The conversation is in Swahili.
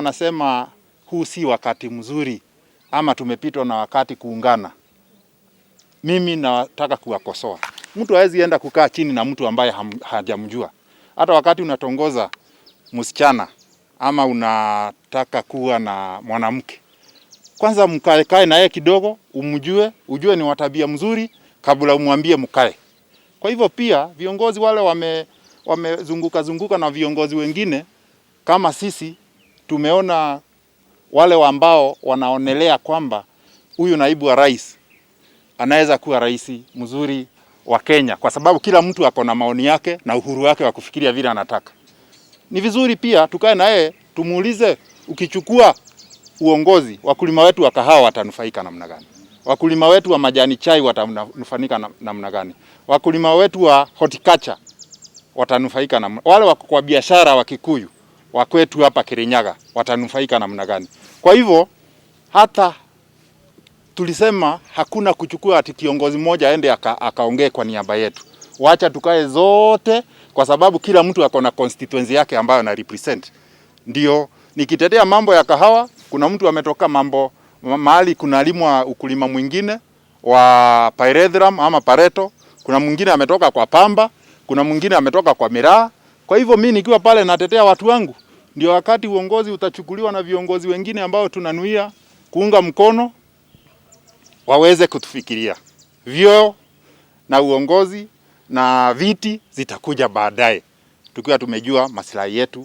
Nasema huu si wakati mzuri ama tumepitwa na wakati kuungana. Mimi nataka kuwakosoa. Mtu hawezi enda kukaa chini na mtu ambaye hajamjua. Hata wakati unatongoza msichana ama unataka kuwa na mwanamke, kwanza mkae na yeye kidogo, umjue, ujue ni wa tabia mzuri kabla umwambie mkae. Kwa hivyo pia viongozi wale wamezunguka na viongozi wengine kama sisi tumeona wale ambao wanaonelea kwamba huyu naibu wa rais anaweza kuwa rais mzuri wa Kenya, kwa sababu kila mtu ako na maoni yake na uhuru wake wa kufikiria vile anataka. Ni vizuri pia tukae na yeye tumuulize, ukichukua uongozi, wakulima wetu wa kahawa watanufaika namna gani? Wakulima wetu wa majani chai watanufaika namna gani? Wakulima wetu wa horticulture watanufaika namna, wale wako kwa biashara wa Kikuyu wa kwetu hapa Kirinyaga watanufaika namna gani? Kwa hivyo hata tulisema hakuna kuchukua ati kiongozi mmoja aende akaongee kwa niaba yetu. Wacha tukae zote, kwa sababu kila mtu ako na constituency yake ambayo ana represent. Ndio nikitetea mambo ya kahawa, kuna mtu ametoka mahali kuna limwa ukulima mwingine wa pyrethrum ama pareto, kuna mwingine ametoka kwa pamba, kuna mwingine ametoka kwa miraa. Kwa hivyo mimi nikiwa pale natetea watu wangu, ndio wakati uongozi utachukuliwa na viongozi wengine ambao tunanuia kuunga mkono waweze kutufikiria. Vyeo na uongozi na viti zitakuja baadaye, tukiwa tumejua maslahi yetu